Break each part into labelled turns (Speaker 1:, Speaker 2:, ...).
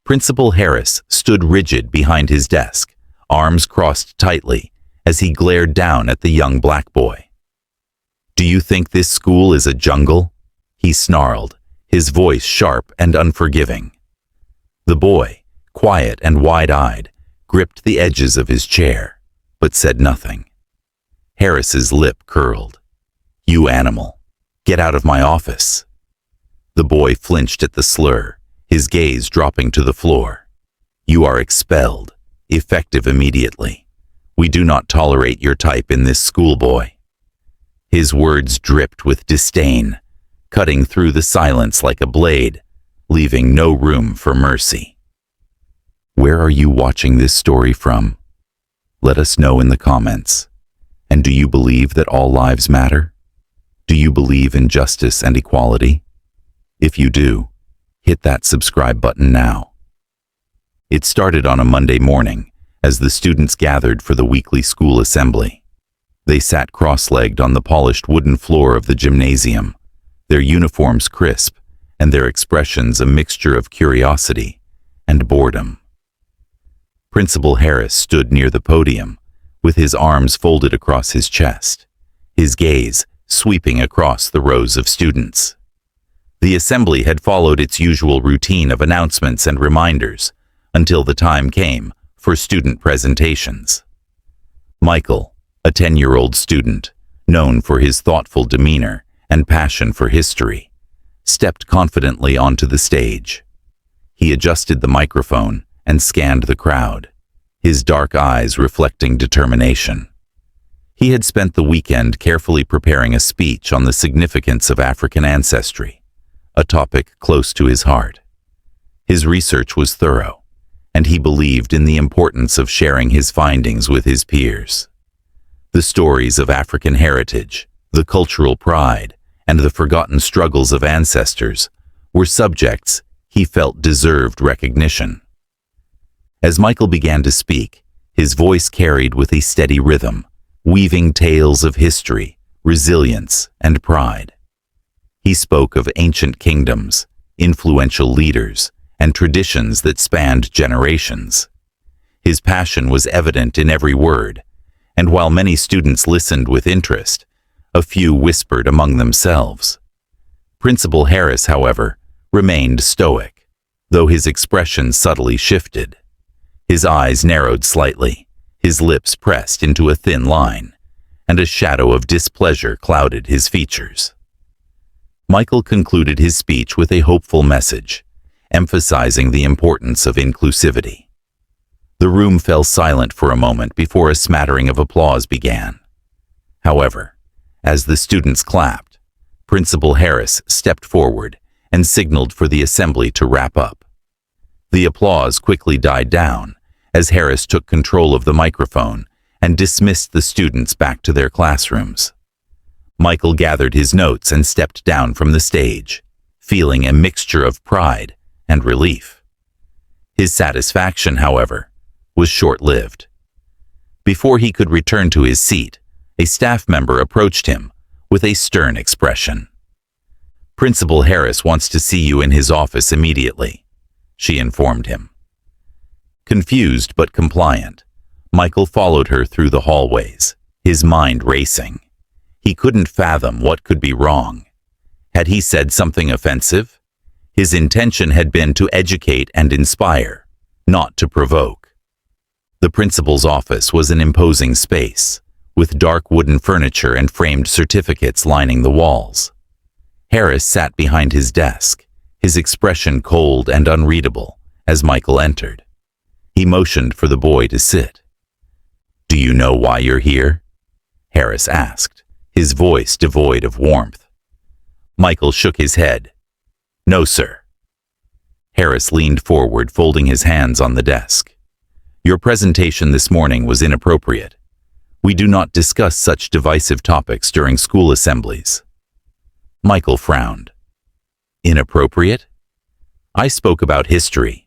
Speaker 1: Principal Harris stood rigid behind his desk, arms crossed tightly, as he glared down at the young black boy. "Do you think this school is a jungle?" he snarled, his voice sharp and unforgiving. The boy, quiet and wide-eyed, gripped the edges of his chair, but said nothing. Harris's lip curled. "You animal, get out of my office." The boy flinched at the slur, his gaze dropping to the floor. "You are expelled, effective immediately. We do not tolerate your type in this school, boy." His words dripped with disdain, cutting through the silence like a blade, leaving no room for mercy. Where are you watching this story from? Let us know in the comments. And do you believe that all lives matter? Do you believe in justice and equality? If you do, hit that subscribe button now. It started on a Monday morning as the students gathered for the weekly school assembly. They sat cross-legged on the polished wooden floor of the gymnasium, their uniforms crisp and their expressions a mixture of curiosity and boredom. Principal Harris stood near the podium, with his arms folded across his chest, his gaze sweeping across the rows of students. The assembly had followed its usual routine of announcements and reminders until the time came for student presentations. Michael, a 10-year-old student, known for his thoughtful demeanor and passion for history, stepped confidently onto the stage. He adjusted the microphone and scanned the crowd, his dark eyes reflecting determination. He had spent the weekend carefully preparing a speech on the significance of African ancestry, a topic close to his heart. His research was thorough, and he believed in the importance of sharing his findings with his peers. The stories of African heritage, the cultural pride, and the forgotten struggles of ancestors were subjects he felt deserved recognition. As Michael began to speak, his voice carried with a steady rhythm, weaving tales of history, resilience, and pride. He spoke of ancient kingdoms, influential leaders, and traditions that spanned generations. His passion was evident in every word, and while many students listened with interest, a few whispered among themselves. Principal Harris, however, remained stoic, though his expression subtly shifted. His eyes narrowed slightly, his lips pressed into a thin line, and a shadow of displeasure clouded his features. Michael concluded his speech with a hopeful message, emphasizing the importance of inclusivity. The room fell silent for a moment before a smattering of applause began. However, as the students clapped, Principal Harris stepped forward and signaled for the assembly to wrap up. The applause quickly died down as Harris took control of the microphone and dismissed the students back to their classrooms. Michael gathered his notes and stepped down from the stage, feeling a mixture of pride and relief. His satisfaction, however, was short-lived. Before he could return to his seat, a staff member approached him with a stern expression. "Principal Harris wants to see you in his office immediately," she informed him. Confused but compliant, Michael followed her through the hallways, his mind racing. He couldn't fathom what could be wrong. Had he said something offensive? His intention had been to educate and inspire, not to provoke. The principal's office was an imposing space, with dark wooden furniture and framed certificates lining the walls. Harris sat behind his desk, his expression cold and unreadable, as Michael entered. He motioned for the boy to sit. "Do you know why you're here?" Harris asked, his voice devoid of warmth. Michael shook his head. "No, sir." Harris leaned forward, folding his hands on the desk. "Your presentation this morning was inappropriate. We do not discuss such divisive topics during school assemblies." Michael frowned. "Inappropriate? I spoke about history,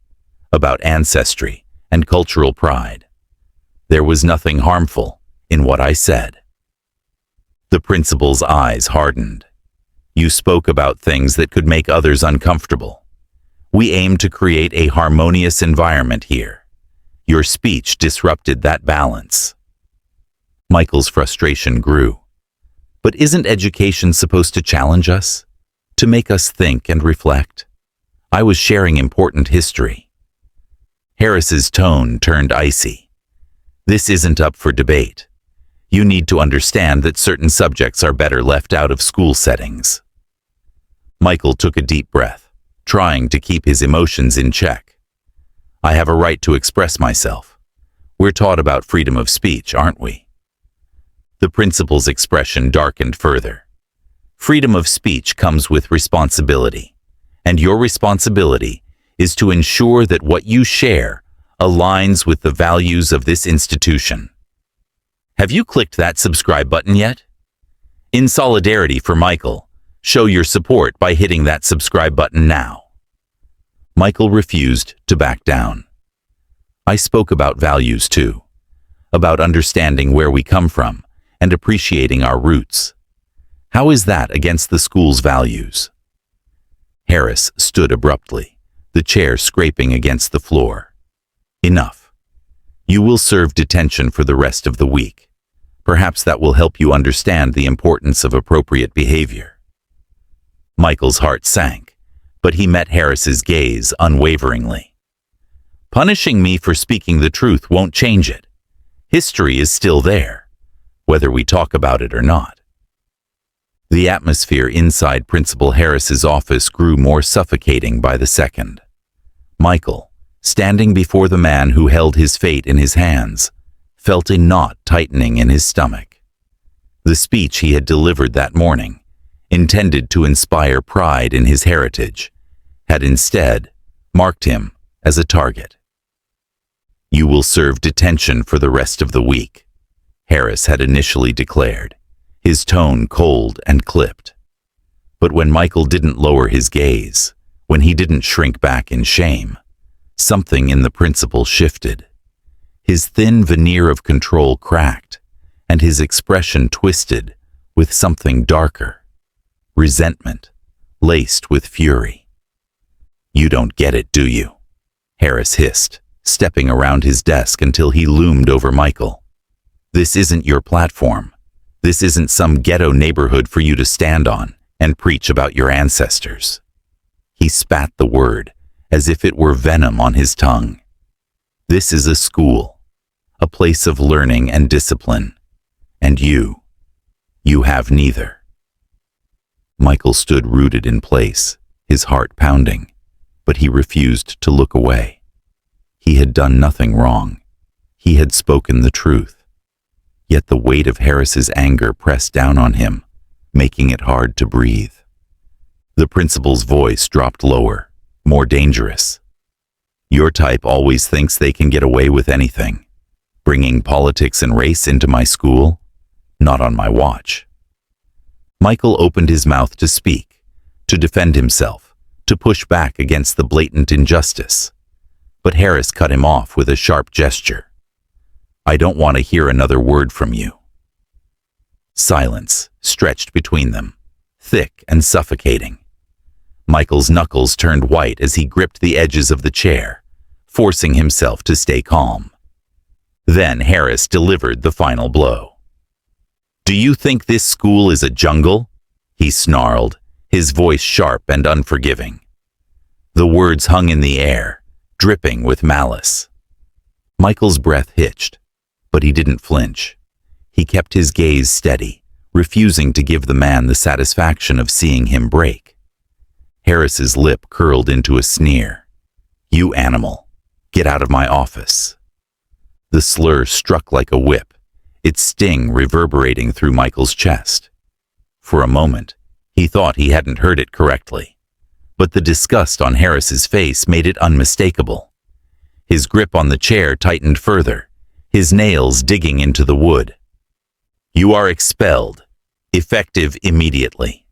Speaker 1: about ancestry, and cultural pride. There was nothing harmful in what I said." The principal's eyes hardened. "You spoke about things that could make others uncomfortable. We aim to create a harmonious environment here. Your speech disrupted that balance." Michael's frustration grew. But isn't education supposed to challenge us? To make us think and reflect? I was sharing important history. Harris's tone turned icy. "This isn't up for debate. You need to understand that certain subjects are better left out of school settings." Michael took a deep breath, trying to keep his emotions in check. "I have a right to express myself. We're taught about freedom of speech, aren't we?" The principal's expression darkened further. "Freedom of speech comes with responsibility, and your responsibility is to ensure that what you share aligns with the values of this institution. Have you clicked that subscribe button yet? In solidarity for Michael, show your support by hitting that subscribe button now." Michael refused to back down. "I spoke about values too, about understanding where we come from and appreciating our roots. How is that against the school's values?" Harris stood abruptly, the chair scraping against the floor. "Enough. You will serve detention for the rest of the week. Perhaps that will help you understand the importance of appropriate behavior." Michael's heart sank, but he met Harris's gaze unwaveringly. "Punishing me for speaking the truth won't change it. History is still there, whether we talk about it or not." The atmosphere inside Principal Harris's office grew more suffocating by the second. Michael, standing before the man who held his fate in his hands, felt a knot tightening in his stomach. The speech he had delivered that morning, intended to inspire pride in his heritage, had instead marked him as a target. "You will serve detention for the rest of the week," Harris had initially declared, his tone cold and clipped. But when Michael didn't lower his gaze, when he didn't shrink back in shame, something in the principal shifted. His thin veneer of control cracked, and his expression twisted with something darker, resentment, laced with fury. "You don't get it, do you?" Harris hissed, stepping around his desk until he loomed over Michael. "This isn't your platform. This isn't some ghetto neighborhood for you to stand on and preach about your ancestors." He spat the word as if it were venom on his tongue. "This is a school, a place of learning and discipline, and you have neither." Michael stood rooted in place, his heart pounding, but he refused to look away. He had done nothing wrong. He had spoken the truth. Yet the weight of Harris's anger pressed down on him, making it hard to breathe. The principal's voice dropped lower, more dangerous. "Your type always thinks they can get away with anything. Bringing politics and race into my school? Not on my watch." Michael opened his mouth to speak, to defend himself, to push back against the blatant injustice. But Harris cut him off with a sharp gesture. "I don't want to hear another word from you." Silence stretched between them, thick and suffocating. Michael's knuckles turned white as he gripped the edges of the chair, forcing himself to stay calm. Then Harris delivered the final blow. "Do you think this school is a jungle?" he snarled, his voice sharp and unforgiving. The words hung in the air, dripping with malice. Michael's breath hitched, but he didn't flinch. He kept his gaze steady, refusing to give the man the satisfaction of seeing him break. Harris's lip curled into a sneer. "You animal, get out of my office." The slur struck like a whip, its sting reverberating through Michael's chest. For a moment, he thought he hadn't heard it correctly, but the disgust on Harris's face made it unmistakable. His grip on the chair tightened further, his nails digging into the wood. "You are expelled, effective immediately."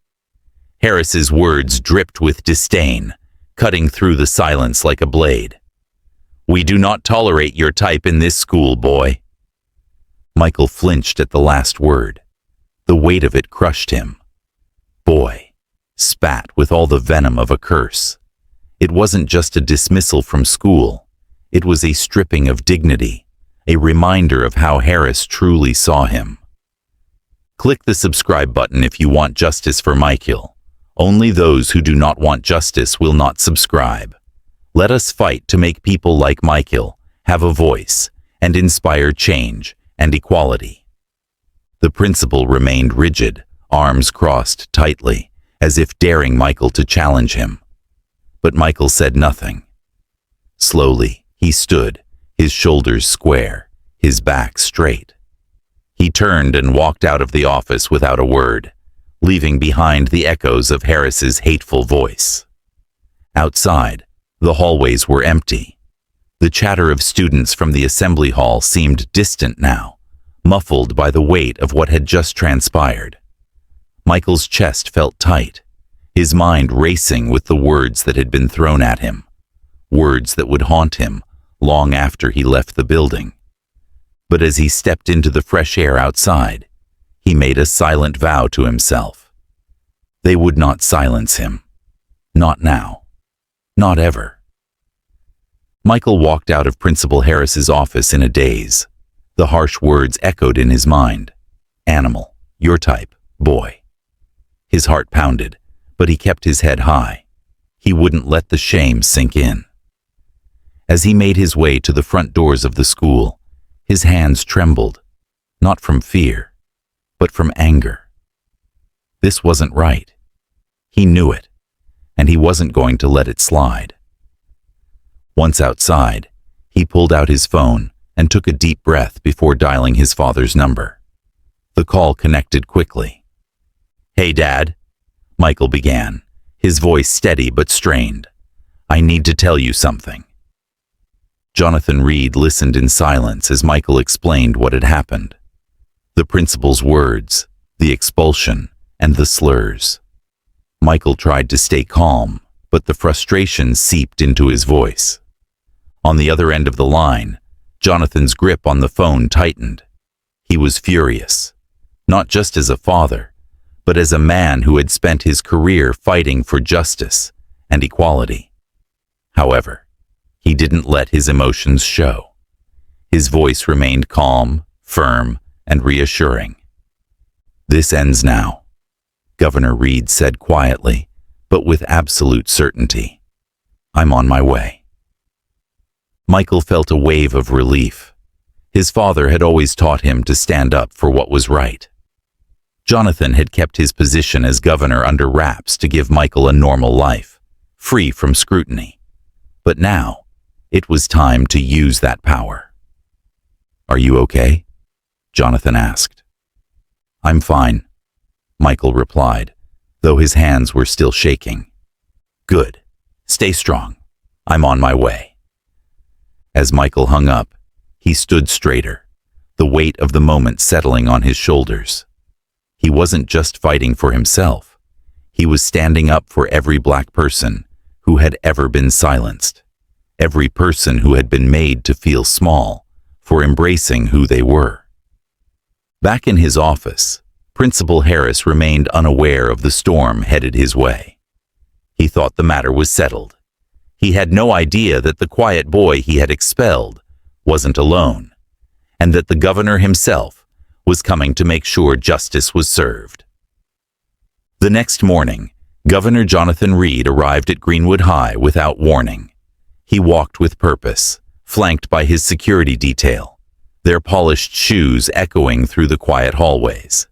Speaker 1: Harris's words dripped with disdain, cutting through the silence like a blade. "We do not tolerate your type in this school, boy." Michael flinched at the last word. The weight of it crushed him. "Boy," spat with all the venom of a curse. It wasn't just a dismissal from school. It was a stripping of dignity, a reminder of how Harris truly saw him. Click the subscribe button if you want justice for Michael. Only those who do not want justice will not subscribe. Let us fight to make people like Michael have a voice and inspire change and equality. The principal remained rigid, arms crossed tightly, as if daring Michael to challenge him. But Michael said nothing. Slowly, he stood, his shoulders square, his back straight. He turned and walked out of the office without a word, leaving behind the echoes of Harris's hateful voice. Outside, the hallways were empty. The chatter of students from the assembly hall seemed distant now, muffled by the weight of what had just transpired. Michael's chest felt tight, his mind racing with the words that had been thrown at him, words that would haunt him long after he left the building. But as he stepped into the fresh air outside, he made a silent vow to himself. They would not silence him. Not now. Not ever. Michael walked out of Principal Harris's office in a daze. The harsh words echoed in his mind. Animal, your type, boy. His heart pounded, but he kept his head high. He wouldn't let the shame sink in. As he made his way to the front doors of the school, his hands trembled, not from fear, but from anger. This wasn't right. He knew it, and he wasn't going to let it slide. Once outside, he pulled out his phone and took a deep breath before dialing his father's number. The call connected quickly. "Hey, Dad," Michael began, his voice steady but strained. "I need to tell you something." Jonathan Reed listened in silence as Michael explained what had happened. The principal's words, the expulsion, and the slurs. Michael tried to stay calm, but the frustration seeped into his voice. On the other end of the line, Jonathan's grip on the phone tightened. He was furious, not just as a father, but as a man who had spent his career fighting for justice and equality. However, he didn't let his emotions show. His voice remained calm, firm, and reassuring. "This ends now," Governor Reed said quietly, but with absolute certainty. "I'm on my way." Michael felt a wave of relief. His father had always taught him to stand up for what was right. Jonathan had kept his position as governor under wraps to give Michael a normal life, free from scrutiny. But now, it was time to use that power. "Are you okay?" Jonathan asked. "I'm fine," Michael replied, though his hands were still shaking. "Good. Stay strong. I'm on my way." As Michael hung up, he stood straighter, the weight of the moment settling on his shoulders. He wasn't just fighting for himself. He was standing up for every black person who had ever been silenced, every person who had been made to feel small for embracing who they were. Back in his office, Principal Harris remained unaware of the storm headed his way. He thought the matter was settled. He had no idea that the quiet boy he had expelled wasn't alone, and that the governor himself was coming to make sure justice was served. The next morning, Governor Jonathan Reed arrived at Greenwood High without warning. He walked with purpose, flanked by his security detail, their polished shoes echoing through the quiet hallways.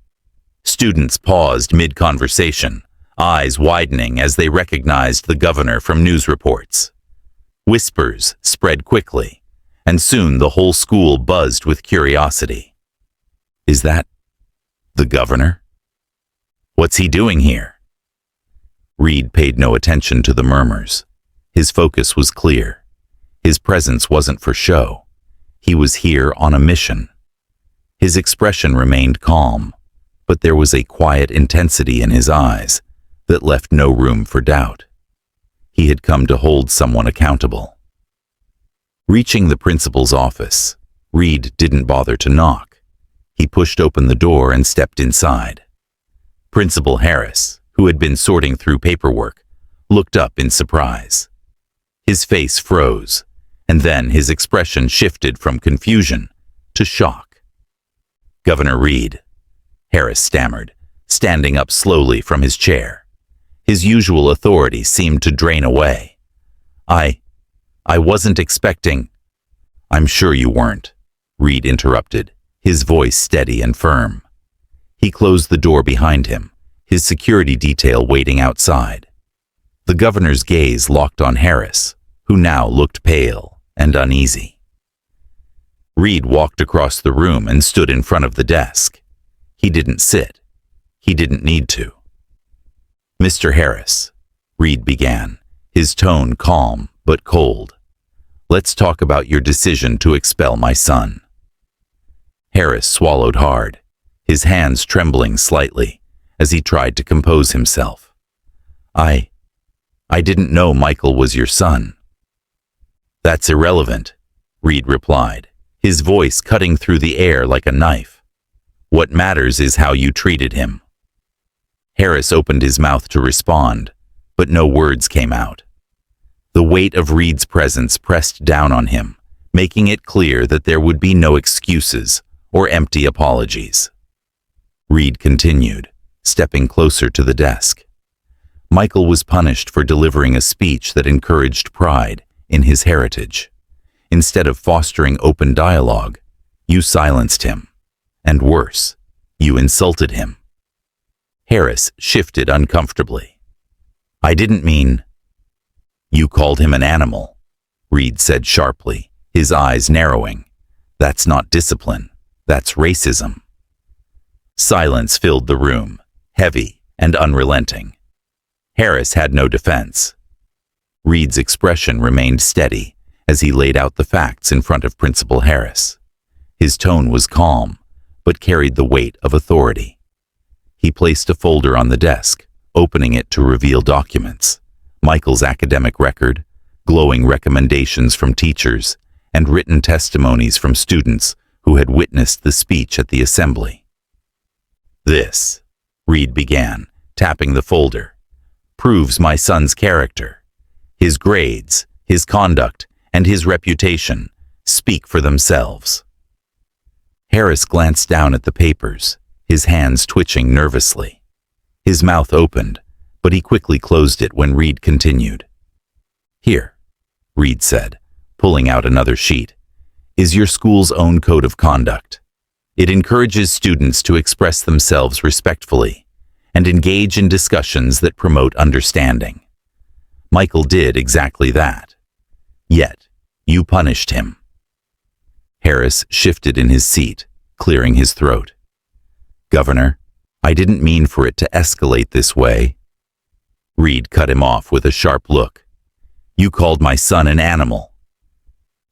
Speaker 1: Students paused mid-conversation, eyes widening as they recognized the governor from news reports. Whispers spread quickly, and soon the whole school buzzed with curiosity. "Is that the governor? What's he doing here?" Reed paid no attention to the murmurs. His focus was clear. His presence wasn't for show. He was here on a mission. His expression remained calm, but there was a quiet intensity in his eyes that left no room for doubt. He had come to hold someone accountable. Reaching the principal's office, Reed didn't bother to knock. He pushed open the door and stepped inside. Principal Harris, who had been sorting through paperwork, looked up in surprise. His face froze, and then his expression shifted from confusion to shock. "Governor Reed," Harris stammered, standing up slowly from his chair. His usual authority seemed to drain away. I wasn't expecting—" "I'm sure you weren't," Reed interrupted, his voice steady and firm. He closed the door behind him, his security detail waiting outside. The governor's gaze locked on Harris, who now looked pale and uneasy. Reed walked across the room and stood in front of the desk. He didn't sit. He didn't need to. "Mr. Harris," Reed began, his tone calm but cold, "let's talk about your decision to expel my son." Harris swallowed hard, his hands trembling slightly as he tried to compose himself. I didn't know Michael was your son." "That's irrelevant," Reed replied, his voice cutting through the air like a knife. "What matters is how you treated him." Harris opened his mouth to respond, but no words came out. The weight of Reed's presence pressed down on him, making it clear that there would be no excuses or empty apologies. Reed continued, stepping closer to the desk. "Michael was punished for delivering a speech that encouraged pride in his heritage. Instead of fostering open dialogue, you silenced him. And worse, you insulted him." Harris shifted uncomfortably. "I didn't mean—" "You called him an animal," Reed said sharply, his eyes narrowing. "That's not discipline. That's racism." Silence filled the room, heavy and unrelenting. Harris had no defense. Reed's expression remained steady as he laid out the facts in front of Principal Harris. His tone was calm, but carried the weight of authority. He placed a folder on the desk, opening it to reveal documents: Michael's academic record, glowing recommendations from teachers, and written testimonies from students who had witnessed the speech at the assembly. "This," Reed began, tapping the folder, "proves my son's character. His grades, his conduct, and his reputation speak for themselves." Harris glanced down at the papers, his hands twitching nervously. His mouth opened, but he quickly closed it when Reed continued. "Here," Reed said, pulling out another sheet, "is your school's own code of conduct. It encourages students to express themselves respectfully and engage in discussions that promote understanding. Michael did exactly that. Yet, you punished him." Harris shifted in his seat, clearing his throat. "Governor, I didn't mean for it to escalate this way." Reed cut him off with a sharp look. "You called my son an animal."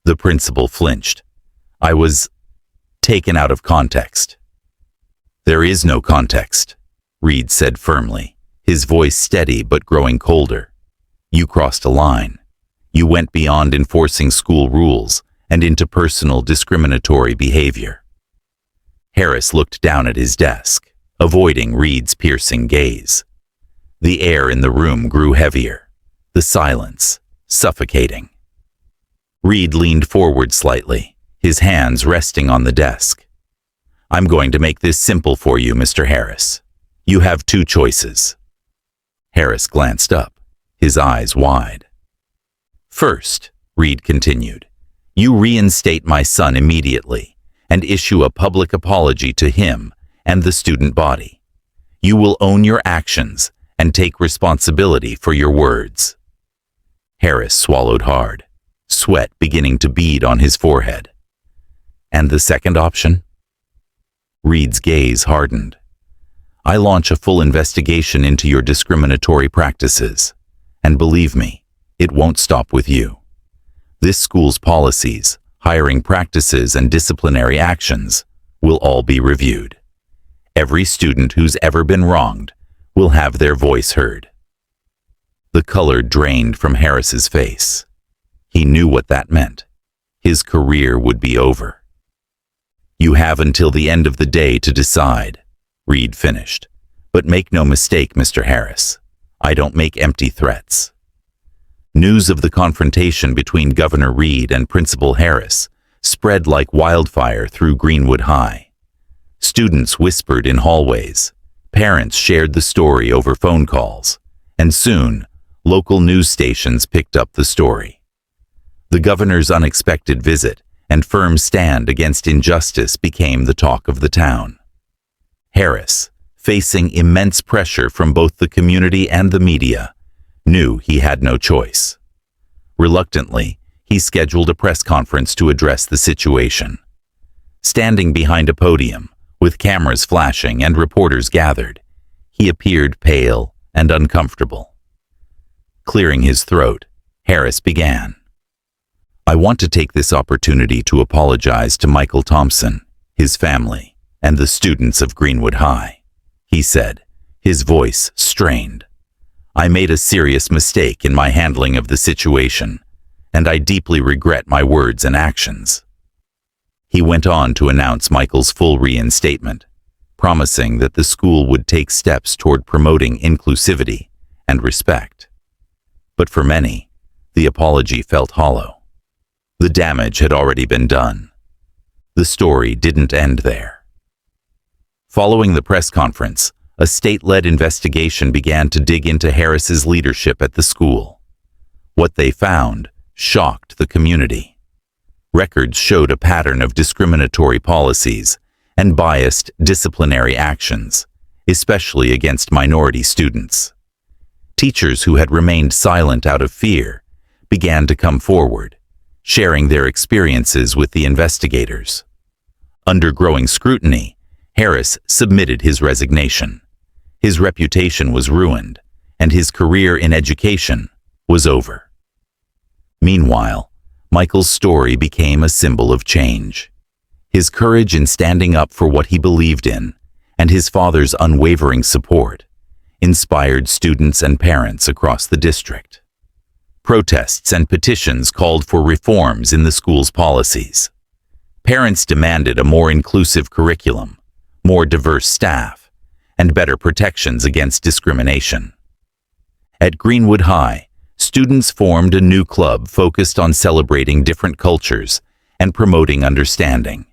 Speaker 1: The principal flinched. "I was taken out of context." "There is no context," Reed said firmly, his voice steady but growing colder. "You crossed a line. You went beyond enforcing school rules and into personal discriminatory behavior." Harris looked down at his desk, avoiding Reed's piercing gaze. The air in the room grew heavier, the silence suffocating. Reed leaned forward slightly, his hands resting on the desk. "I'm going to make this simple for you, Mr. Harris. You have two choices." Harris glanced up, his eyes wide. "First," Reed continued, "you reinstate my son immediately and issue a public apology to him and the student body. You will own your actions and take responsibility for your words." Harris swallowed hard, sweat beginning to bead on his forehead. "And the second option?" Reed's gaze hardened. "I launch a full investigation into your discriminatory practices. And believe me, it won't stop with you. This school's policies, hiring practices, and disciplinary actions will all be reviewed. Every student who's ever been wronged will have their voice heard." The color drained from Harris's face. He knew what that meant. His career would be over. "You have until the end of the day to decide," Reed finished. "But make no mistake, Mr. Harris, I don't make empty threats." News of the confrontation between Governor Reed and Principal Harris spread like wildfire through Greenwood High. Students whispered in hallways, parents shared the story over phone calls, and soon, local news stations picked up the story. The governor's unexpected visit and firm stand against injustice became the talk of the town. Harris, facing immense pressure from both the community and the media, knew he had no choice. Reluctantly, he scheduled a press conference to address the situation. Standing behind a podium, with cameras flashing and reporters gathered, he appeared pale and uncomfortable. Clearing his throat, Harris began. "I want to take this opportunity to apologize to Michael Thompson, his family, and the students of Greenwood High," he said, his voice strained. "I made a serious mistake in my handling of the situation, and I deeply regret my words and actions." He went on to announce Michael's full reinstatement, promising that the school would take steps toward promoting inclusivity and respect. But for many, the apology felt hollow. The damage had already been done. The story didn't end there. Following the press conference, a state-led investigation began to dig into Harris's leadership at the school. What they found shocked the community. Records showed a pattern of discriminatory policies and biased disciplinary actions, especially against minority students. Teachers who had remained silent out of fear began to come forward, sharing their experiences with the investigators. Under growing scrutiny, Harris submitted his resignation. His reputation was ruined, and his career in education was over. Meanwhile, Michael's story became a symbol of change. His courage in standing up for what he believed in, and his father's unwavering support, inspired students and parents across the district. Protests and petitions called for reforms in the school's policies. Parents demanded a more inclusive curriculum, more diverse staff, and better protections against discrimination. At Greenwood High, students formed a new club focused on celebrating different cultures and promoting understanding.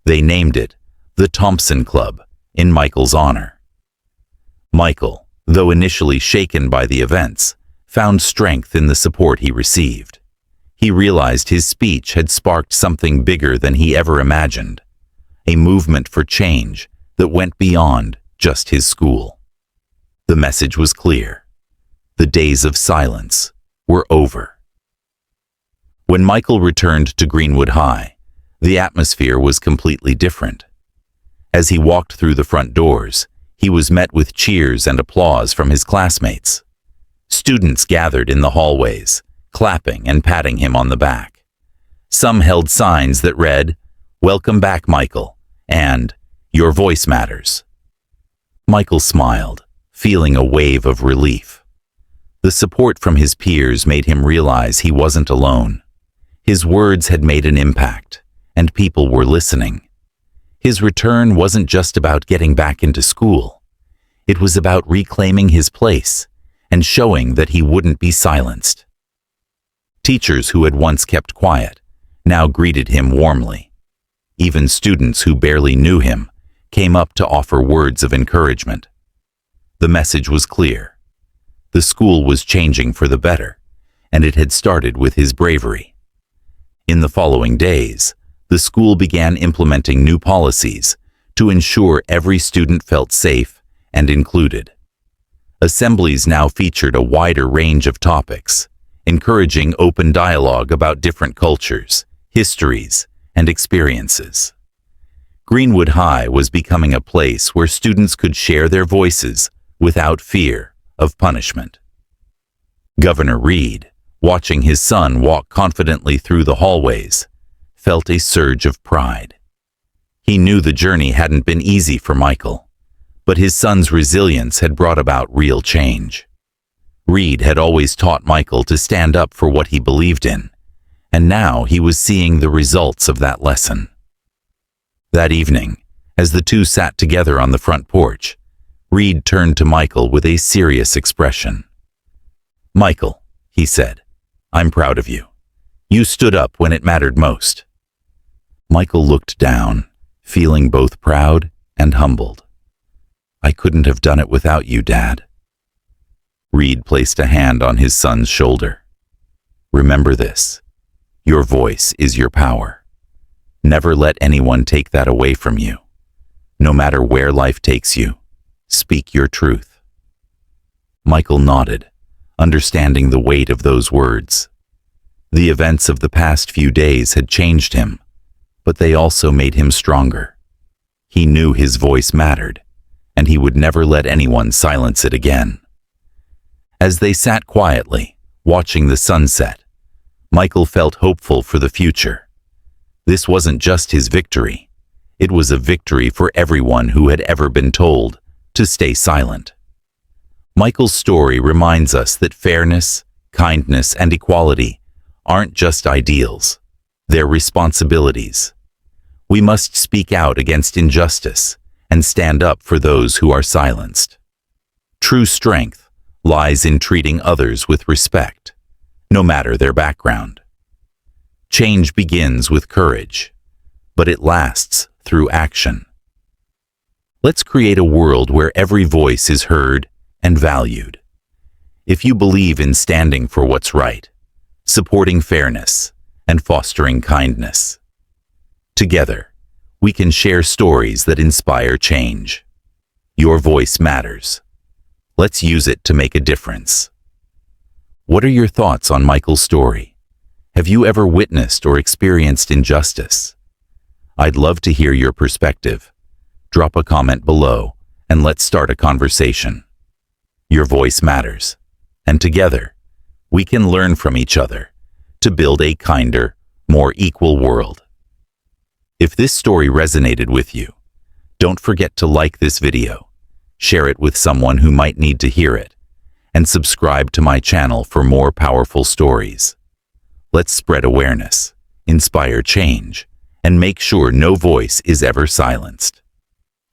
Speaker 1: They named it the Thompson Club in Michael's honor. Michael, though initially shaken by the events, found strength in the support he received. He realized his speech had sparked something bigger than he ever imagined, a movement for change that went beyond just his school. The message was clear. The days of silence were over. When Michael returned to Greenwood High, the atmosphere was completely different. As he walked through the front doors, he was met with cheers and applause from his classmates. Students gathered in the hallways, clapping and patting him on the back. Some held signs that read, "Welcome back, Michael," and "Your voice matters." Michael smiled, feeling a wave of relief. The support from his peers made him realize he wasn't alone. His words had made an impact, and people were listening. His return wasn't just about getting back into school. It was about reclaiming his place and showing that he wouldn't be silenced. Teachers who had once kept quiet now greeted him warmly. Even students who barely knew him came up to offer words of encouragement. The message was clear. The school was changing for the better, and it had started with his bravery. In the following days, the school began implementing new policies to ensure every student felt safe and included. Assemblies now featured a wider range of topics, encouraging open dialogue about different cultures, histories, and experiences. Greenwood High was becoming a place where students could share their voices without fear of punishment. Governor Reed, watching his son walk confidently through the hallways, felt a surge of pride. He knew the journey hadn't been easy for Michael, but his son's resilience had brought about real change. Reed had always taught Michael to stand up for what he believed in, and now he was seeing the results of that lesson. That evening, as the two sat together on the front porch, Reed turned to Michael with a serious expression. "Michael," he said. "I'm proud of you. You stood up when it mattered most." Michael looked down, feeling both proud and humbled. "I couldn't have done it without you, Dad." Reed placed a hand on his son's shoulder. "Remember this. Your voice is your power. Never let anyone take that away from you. No matter where life takes you, speak your truth." Michael nodded, understanding the weight of those words. The events of the past few days had changed him, but they also made him stronger. He knew his voice mattered, and he would never let anyone silence it again. As they sat quietly, watching the sunset, Michael felt hopeful for the future. This wasn't just his victory. It was a victory for everyone who had ever been told to stay silent. Michael's story reminds us that fairness, kindness, and equality aren't just ideals. They're responsibilities. We must speak out against injustice and stand up for those who are silenced. True strength lies in treating others with respect, no matter their background. Change begins with courage, but it lasts through action. Let's create a world where every voice is heard and valued. If you believe in standing for what's right, supporting fairness, and fostering kindness, together, we can share stories that inspire change. Your voice matters. Let's use it to make a difference. What are your thoughts on Michael's story? Have you ever witnessed or experienced injustice? I'd love to hear your perspective. Drop a comment below and let's start a conversation. Your voice matters, and together, we can learn from each other to build a kinder, more equal world. If this story resonated with you, don't forget to like this video, share it with someone who might need to hear it, and subscribe to my channel for more powerful stories. Let's spread awareness, inspire change, and make sure no voice is ever silenced.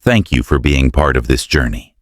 Speaker 1: Thank you for being part of this journey.